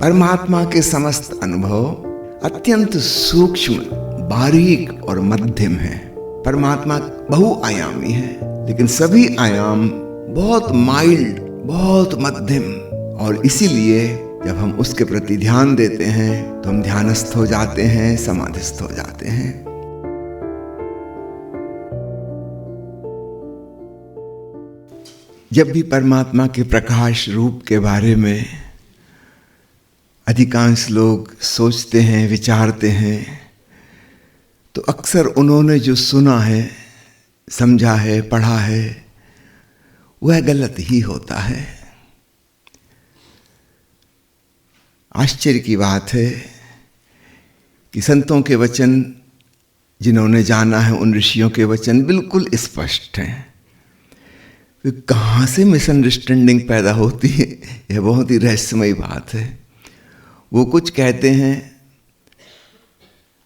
परमात्मा के समस्त अनुभव अत्यंत सूक्ष्म, बारीक और मध्यम है। परमात्मा बहुआयामी है, लेकिन सभी आयाम बहुत माइल्ड, बहुत मध्यम, और इसीलिए जब हम उसके प्रति ध्यान देते हैं तो हम ध्यानस्थ हो जाते हैं, समाधिस्थ हो जाते हैं। जब भी परमात्मा के प्रकाश रूप के बारे में अधिकांश लोग सोचते हैं, विचारते हैं, तो अक्सर उन्होंने जो सुना है, समझा है, पढ़ा है, वह गलत ही होता है। आश्चर्य की बात है कि संतों के वचन, जिन्होंने जाना है, उन ऋषियों के वचन बिल्कुल स्पष्ट हैं। कहाँ से मिसअंडरस्टैंडिंग पैदा होती है, यह बहुत ही रहस्यमयी बात है। वो कुछ कहते हैं,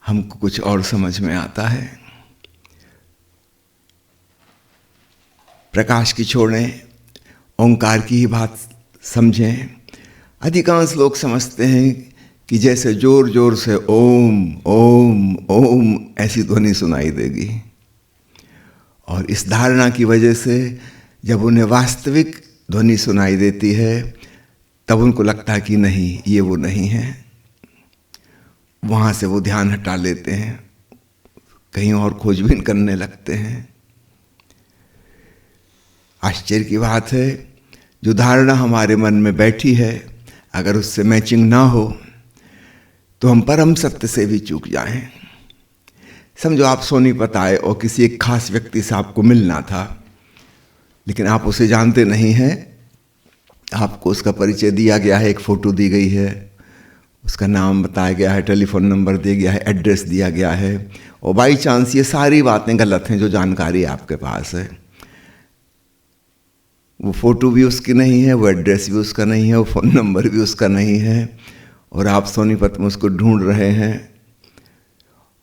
हमको कुछ और समझ में आता है। प्रकाश की छोड़ें, ओंकार की ही बात समझें। अधिकांश लोग समझते हैं कि जैसे जोर जोर से ओम ओम ओम ऐसी ध्वनि सुनाई देगी, और इस धारणा की वजह से जब उन्हें वास्तविक ध्वनि सुनाई देती है तब उनको लगता है कि नहीं, ये वो नहीं है। वहाँ से वो ध्यान हटा लेते हैं, कहीं और खोजबीन करने लगते हैं। आश्चर्य की बात है, जो धारणा हमारे मन में बैठी है, अगर उससे मैचिंग ना हो तो हम परम सत्य से भी चूक जाएं। समझो आप सोनीपत आए और किसी एक खास व्यक्ति से आपको मिलना था, लेकिन आप उसे जानते नहीं हैं। आपको उसका परिचय दिया गया है, एक फ़ोटो दी गई है, उसका नाम बताया गया है, टेलीफोन नंबर दिया गया है, एड्रेस दिया गया है, और बाई चांस ये सारी बातें गलत हैं जो जानकारी आपके पास है। वो फ़ोटो भी उसकी नहीं है, वो एड्रेस भी उसका नहीं है, वो फ़ोन नंबर भी उसका नहीं है, और आप सोनीपत में उसको ढूंढ रहे हैं।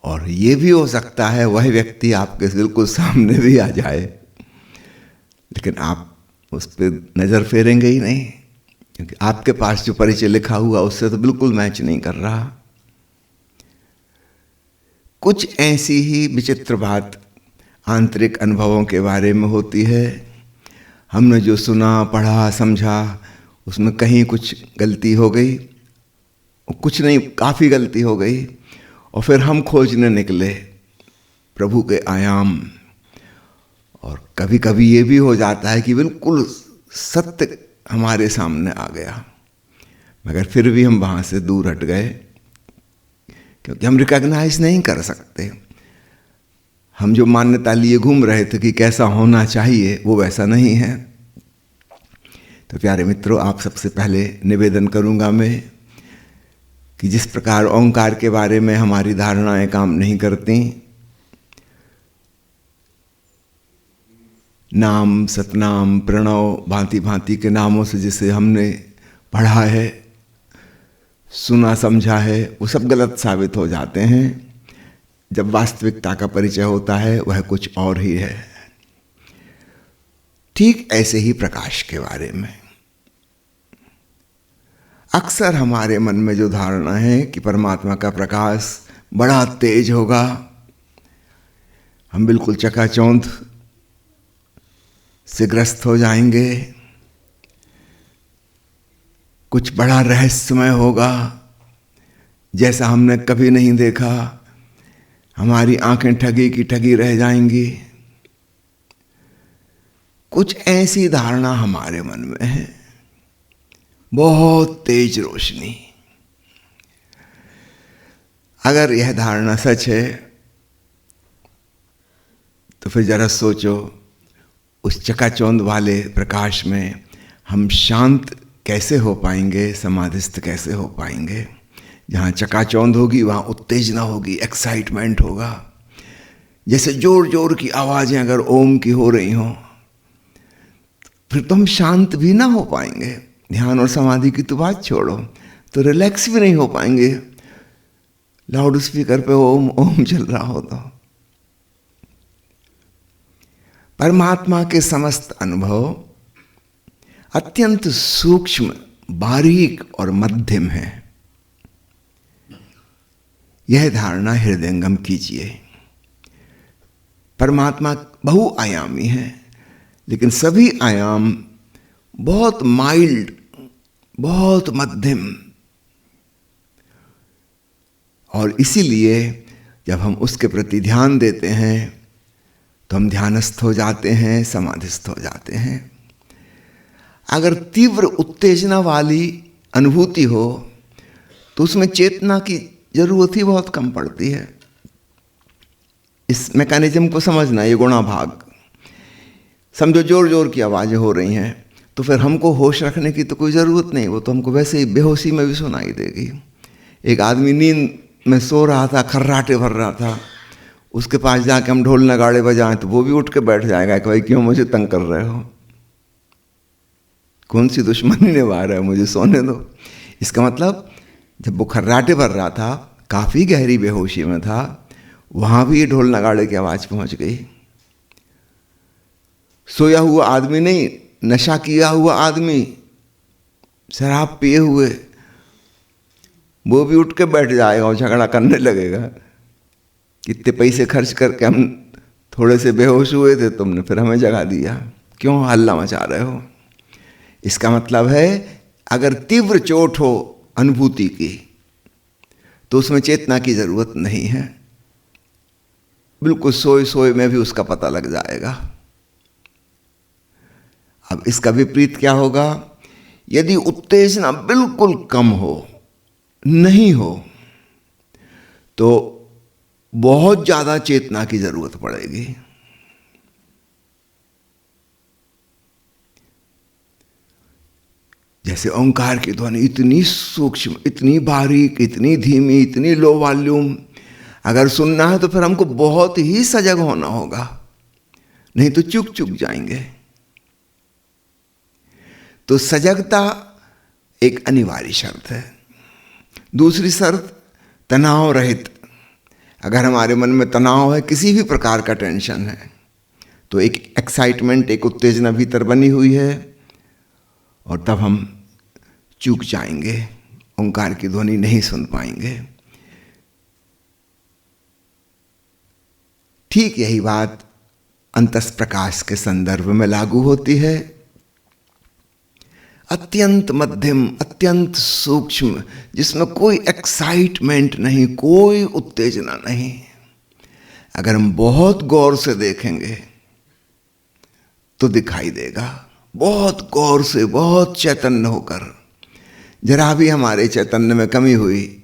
और ये भी हो सकता है वह व्यक्ति आपके बिल्कुल सामने भी आ जाए, लेकिन आप उस पर नज़र फेरेंगे ही नहीं, क्योंकि आपके पास जो परिचय लिखा हुआ उससे तो बिल्कुल मैच नहीं कर रहा। कुछ ऐसी ही विचित्र बात आंतरिक अनुभवों के बारे में होती है। हमने जो सुना, पढ़ा, समझा, उसमें कहीं कुछ गलती हो गई, कुछ नहीं, काफ़ी गलती हो गई, और फिर हम खोजने निकले प्रभु के आयाम। और कभी कभी ये भी हो जाता है कि बिल्कुल सत्य हमारे सामने आ गया, मगर फिर भी हम वहाँ से दूर हट गए, क्योंकि हम रिकॉग्नाइज नहीं कर सकते। हम जो मान्यता लिए घूम रहे थे कि कैसा होना चाहिए, वो वैसा नहीं है। तो प्यारे मित्रों, आप सबसे पहले निवेदन करूँगा मैं कि जिस प्रकार ओंकार के बारे में हमारी धारणाएं काम नहीं करती, नाम, सतनाम, प्रणव, भांति भांति के नामों से जिसे हमने पढ़ा है, सुना, समझा है, वो सब गलत साबित हो जाते हैं। जब वास्तविकता का परिचय होता है वह कुछ और ही है। ठीक ऐसे ही प्रकाश के बारे में अक्सर हमारे मन में जो धारणा है कि परमात्मा का प्रकाश बड़ा तेज होगा, हम बिल्कुल चकाचौंध से ग्रस्त हो जाएंगे, कुछ बड़ा रहस्यमय होगा जैसा हमने कभी नहीं देखा, हमारी आंखें ठगी की ठगी रह जाएंगी। कुछ ऐसी धारणा हमारे मन में है, बहुत तेज रोशनी। अगर यह धारणा सच है तो फिर जरा सोचो, उस चकाचौंध वाले प्रकाश में हम शांत कैसे हो पाएंगे, समाधिस्थ कैसे हो पाएंगे। जहाँ चकाचौंध होगी वहाँ उत्तेजना होगी, एक्साइटमेंट होगा। जैसे जोर जोर की आवाज़ें अगर ओम की हो रही हों, फिर तो हम शांत भी ना हो पाएंगे। ध्यान और समाधि की तो बात छोड़ो, तो रिलैक्स भी नहीं हो पाएंगे। लाउड स्पीकर पे ओम ओम चल रहा हो तो। परमात्मा के समस्त अनुभव अत्यंत सूक्ष्म, बारीक और मध्यम है। यह धारणा हृदयंगम कीजिए। परमात्मा बहुआयामी है, लेकिन सभी आयाम बहुत माइल्ड, बहुत मध्यम, और इसीलिए जब हम उसके प्रति ध्यान देते हैं तो हम ध्यानस्थ हो जाते हैं, समाधिस्थ हो जाते हैं। अगर तीव्र उत्तेजना वाली अनुभूति हो तो उसमें चेतना की जरूरत ही बहुत कम पड़ती है। इस मैकेनिज्म को समझना, ये गुणा भाग। समझो जोर जोर की आवाज़ें हो रही हैं तो फिर हमको होश रखने की तो कोई ज़रूरत नहीं, वो तो हमको वैसे ही बेहोशी में भी सुनाई देगी। एक आदमी नींद में सो रहा था, खर्राटे भर रहा था, उसके पास जाके हम ढोल नगाड़े बजाएं तो वो भी उठ के बैठ जाएगा कि भाई क्यों मुझे तंग कर रहे हो, कौन सी दुश्मनी निभा रहे हो, मुझे सोने दो। इसका मतलब जब वो खर्राटे भर रहा था, काफ़ी गहरी बेहोशी में था, वहाँ भी ये ढोल नगाड़े की आवाज़ पहुँच गई। सोया हुआ आदमी नहीं, नशा किया हुआ आदमी, शराब पिए हुए, वो भी उठ के बैठ जाएगा और झगड़ा करने लगेगा। कितने पैसे खर्च करके हम थोड़े से बेहोश हुए थे, तुमने फिर हमें जगा दिया, क्यों हल्ला मचा रहे हो। इसका मतलब है अगर तीव्र चोट हो अनुभूति की तो उसमें चेतना की जरूरत नहीं है, बिल्कुल सोए सोए में भी उसका पता लग जाएगा। अब इसका विपरीत क्या होगा? यदि उत्तेजना बिल्कुल कम हो, नहीं हो, तो बहुत ज्यादा चेतना की जरूरत पड़ेगी। जैसे ओंकार की ध्वनि इतनी सूक्ष्म, इतनी बारीक, इतनी धीमी, इतनी लो वॉल्यूम, अगर सुनना है तो फिर हमको बहुत ही सजग होना होगा, नहीं तो चूक जाएंगे। तो सजगता एक अनिवार्य शर्त है। दूसरी शर्त तनाव रहित। अगर हमारे मन में तनाव है, किसी भी प्रकार का टेंशन है, तो एक एक्साइटमेंट, एक उत्तेजना भीतर बनी हुई है और तब हम चूक जाएंगे, ओंकार की ध्वनि नहीं सुन पाएंगे। ठीक यही बात अंतस प्रकाश के संदर्भ में लागू होती है। अत्यंत मध्यम, अत्यंत सूक्ष्म, जिसमें कोई एक्साइटमेंट नहीं, कोई उत्तेजना नहीं। अगर हम बहुत गौर से देखेंगे तो दिखाई देगा, बहुत गौर से, बहुत चैतन्य होकर। जरा भी हमारे चैतन्य में कमी हुई,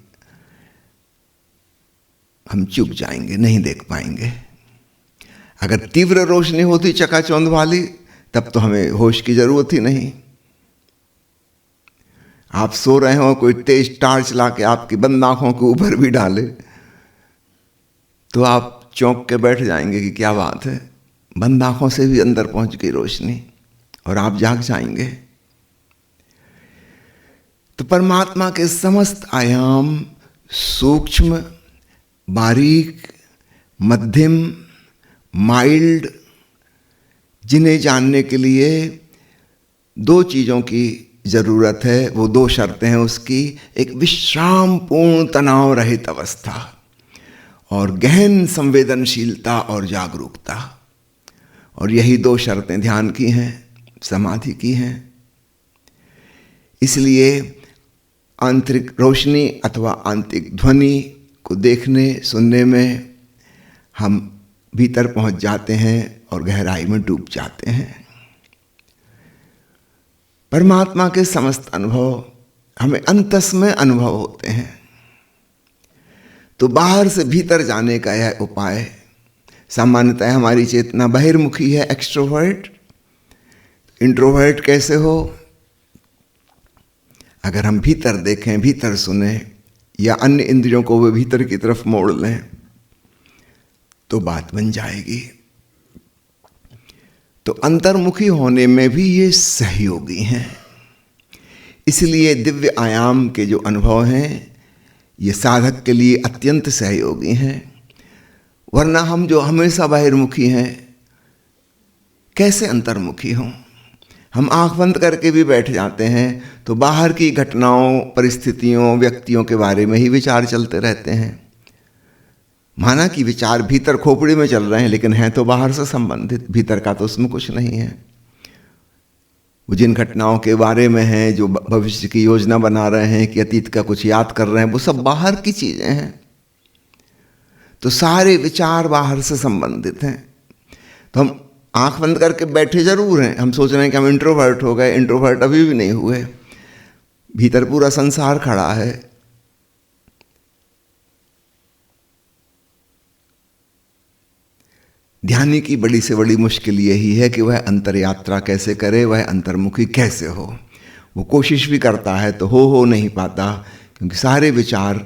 हम चूक जाएंगे, नहीं देख पाएंगे। अगर तीव्र रोशनी होती चकाचौंध वाली, तब तो हमें होश की जरूरत ही नहीं। आप सो रहे हो, कोई तेज टार्च लाके आपकी बंद आंखों के ऊपर भी डाले तो आप चौंक के बैठ जाएंगे कि क्या बात है, बंद आंखों से भी अंदर पहुंच गई रोशनी, और आप जाग जाएंगे। तो परमात्मा के समस्त आयाम सूक्ष्म, बारीक, मध्यम, माइल्ड, जिन्हें जानने के लिए दो चीज़ों की जरूरत है, वो दो शर्तें हैं उसकी। एक विश्रामपूर्ण तनाव रहित अवस्था और गहन संवेदनशीलता और जागरूकता, और यही दो शर्तें ध्यान की हैं, समाधि की हैं। इसलिए आंतरिक रोशनी अथवा आंतरिक ध्वनि को देखने सुनने में हम भीतर पहुंच जाते हैं और गहराई में डूब जाते हैं। परमात्मा के समस्त अनुभव हमें अंतस में अनुभव होते हैं। तो बाहर से भीतर जाने का यह उपाय, सामान्यतः हमारी चेतना बहिर्मुखी है, एक्सट्रोवर्ट। इंट्रोवर्ट कैसे हो? अगर हम भीतर देखें, भीतर सुने, या अन्य इंद्रियों को वे भीतर की तरफ मोड़ लें तो बात बन जाएगी। तो अंतर्मुखी होने में भी ये सहयोगी हैं। इसलिए दिव्य आयाम के जो अनुभव हैं ये साधक के लिए अत्यंत सहयोगी हैं। वरना हम जो हमेशा बहिर्मुखी हैं, कैसे अंतर्मुखी हों? हम आंख बंद करके भी बैठ जाते हैं तो बाहर की घटनाओं, परिस्थितियों, व्यक्तियों के बारे में ही विचार चलते रहते हैं। माना कि विचार भीतर खोपड़ी में चल रहे हैं, लेकिन हैं तो बाहर से संबंधित, भीतर का तो उसमें कुछ नहीं है। वो जिन घटनाओं के बारे में हैं, जो भविष्य की योजना बना रहे हैं, कि अतीत का कुछ याद कर रहे हैं, वो सब बाहर की चीजें हैं। तो सारे विचार बाहर से संबंधित हैं। तो हम आंख बंद करके बैठे जरूर हैं, हम सोच रहे हैं कि हम इंट्रोवर्ट हो गए, इंट्रोवर्ट अभी भी नहीं हुए, भीतर पूरा संसार खड़ा है। ध्यानी की बड़ी से बड़ी मुश्किल यही है कि वह अंतर यात्रा कैसे करे, वह अंतर्मुखी कैसे हो। वो कोशिश भी करता है तो हो नहीं पाता, क्योंकि सारे विचार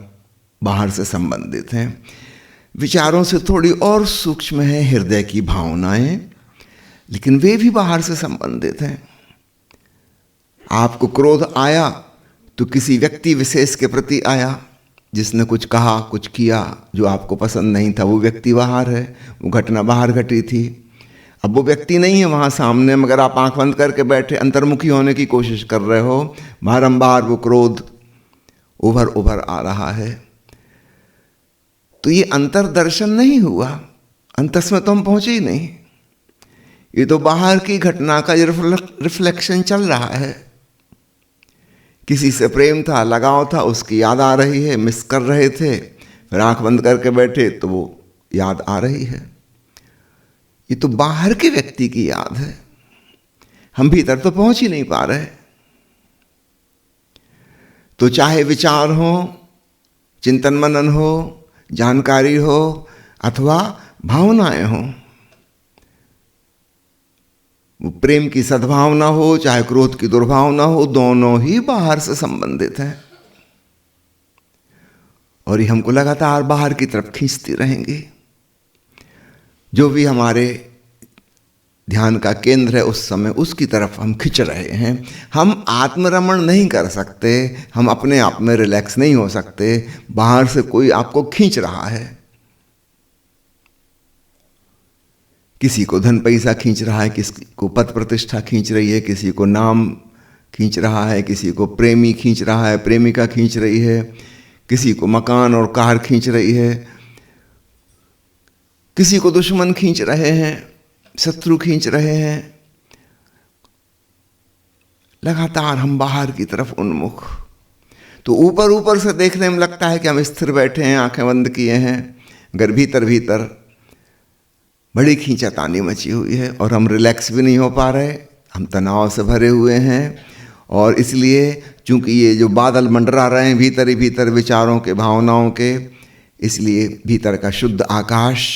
बाहर से संबंधित हैं। विचारों से थोड़ी और सूक्ष्म है हृदय की भावनाएं, लेकिन वे भी बाहर से संबंधित हैं। आपको क्रोध आया तो किसी व्यक्ति विशेष के प्रति आया, जिसने कुछ कहा, कुछ किया जो आपको पसंद नहीं था। वो व्यक्ति बाहर है, वो घटना बाहर घटी थी। अब वो व्यक्ति नहीं है वहाँ सामने, मगर आप आंख बंद करके बैठे अंतर्मुखी होने की कोशिश कर रहे हो, बारंबार वो क्रोध उभर आ रहा है। तो ये अंतर्दर्शन नहीं हुआ, अंतस में तो हम पहुंचे ही नहीं। ये तो बाहर की घटना का रिफ्लेक्शन चल रहा है। किसी से प्रेम था, लगाव था, उसकी याद आ रही है, मिस कर रहे थे, फिर आंख बंद करके बैठे तो वो याद आ रही है। ये तो बाहर के व्यक्ति की याद है, हम भीतर तो पहुंच ही नहीं पा रहे। तो चाहे विचार हो, चिंतन मनन हो, जानकारी हो, अथवा भावनाएं हो, प्रेम की सद्भावना हो चाहे क्रोध की दुर्भावना हो, दोनों ही बाहर से संबंधित हैं। और ये हमको लगातार बाहर की तरफ खींचती रहेंगी। जो भी हमारे ध्यान का केंद्र है उस समय उसकी तरफ हम खिंच रहे हैं। हम आत्मरमण नहीं कर सकते, हम अपने आप में रिलैक्स नहीं हो सकते, बाहर से कोई आपको खींच रहा है। किसी को धन पैसा खींच रहा है, किसी को पद प्रतिष्ठा खींच रही है, किसी को नाम खींच रहा है, किसी को प्रेमी खींच रहा है, प्रेमिका खींच रही है, किसी को मकान और कार खींच रही है, किसी को दुश्मन खींच रहे हैं, शत्रु खींच रहे हैं। लगातार हम बाहर की तरफ उन्मुख। तो ऊपर ऊपर से देखने में लगता है कि हम स्थिर बैठे हैं, आंखें बंद किए हैं, मगर भीतर भीतर बड़ी खींचातानी मची हुई है और हम रिलैक्स भी नहीं हो पा रहे, हम तनाव से भरे हुए हैं। और इसलिए चूंकि ये जो बादल मंडरा रहे हैं भीतर ही भीतर विचारों के, भावनाओं के, इसलिए भीतर का शुद्ध आकाश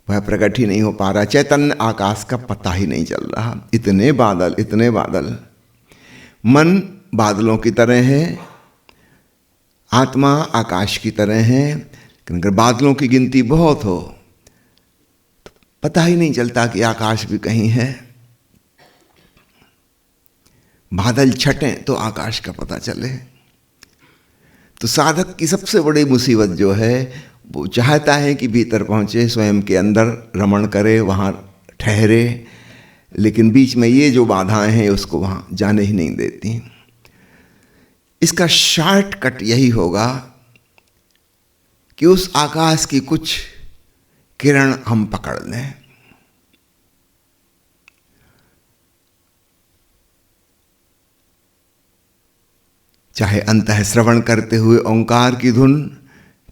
वह प्रकट ही नहीं हो पा रहा। चैतन्य आकाश का पता ही नहीं चल रहा। इतने बादल, इतने बादल। मन बादलों की तरह है, आत्मा आकाश की तरह है। अगर बादलों की गिनती बहुत हो तो पता ही नहीं चलता कि आकाश भी कहीं है। बादल छटें तो आकाश का पता चले। तो साधक की सबसे बड़ी मुसीबत जो है वो चाहता है कि भीतर पहुंचे, स्वयं के अंदर रमण करे, वहाँ ठहरे, लेकिन बीच में ये जो बाधाएं हैं उसको वहाँ जाने ही नहीं देती। इसका शॉर्टकट यही होगा कि उस आकाश की कुछ किरण हम पकड़ लें। चाहे अंतः श्रवण करते हुए ओंकार की धुन,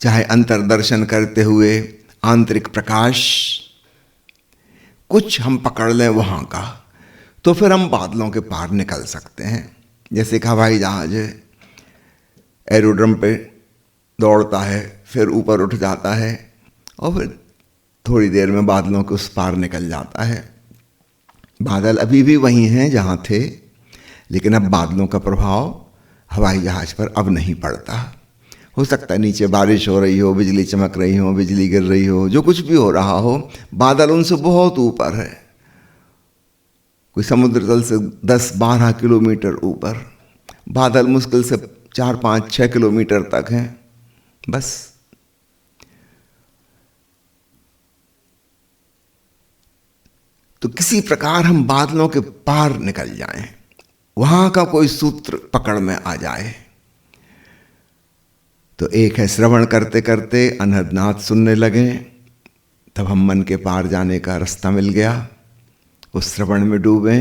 चाहे अंतर्दर्शन करते हुए आंतरिक प्रकाश, कुछ हम पकड़ लें वहाँ का, तो फिर हम बादलों के पार निकल सकते हैं। जैसे एक हवाई जहाज है, एरोड्रम पे दौड़ता है, फिर ऊपर उठ जाता है और फिर थोड़ी देर में बादलों के उस पार निकल जाता है। बादल अभी भी वहीं हैं जहाँ थे, लेकिन अब बादलों का प्रभाव हवाई जहाज पर अब नहीं पड़ता। हो सकता है नीचे बारिश हो रही हो, बिजली चमक रही हो, बिजली गिर रही हो, जो कुछ भी हो रहा हो, बादल उनसे बहुत ऊपर है, कोई समुद्र तल से 10-12 किलोमीटर ऊपर। बादल मुश्किल से 4-5-6 किलोमीटर तक हैं बस। तो किसी प्रकार हम बादलों के पार निकल जाएं, वहां का कोई सूत्र पकड़ में आ जाए, तो एक है श्रवण करते करते अनहद नाद सुनने लगे, तब हम मन के पार जाने का रास्ता मिल गया, उस श्रवण में डूबे।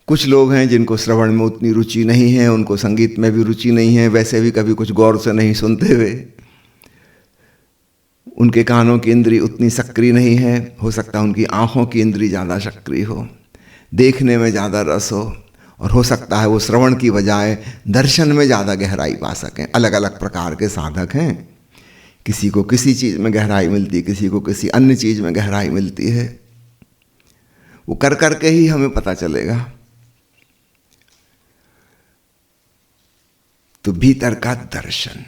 कुछ लोग हैं जिनको श्रवण में उतनी रुचि नहीं है, उनको संगीत में भी रुचि नहीं है, वैसे भी कभी कुछ गौर से नहीं सुनते हुए, उनके कानों की इंद्री उतनी सक्रिय नहीं है, हो सकता है उनकी आँखों की इंद्री ज़्यादा सक्रिय हो, देखने में ज़्यादा रस हो, और हो सकता है वो श्रवण की बजाय दर्शन में ज़्यादा गहराई पा सकें। अलग अलग प्रकार के साधक हैं, किसी को किसी चीज़ में गहराई मिलती है, किसी को किसी अन्य चीज़ में गहराई मिलती है, वो कर कर के ही हमें पता चलेगा। तो भीतर का दर्शन,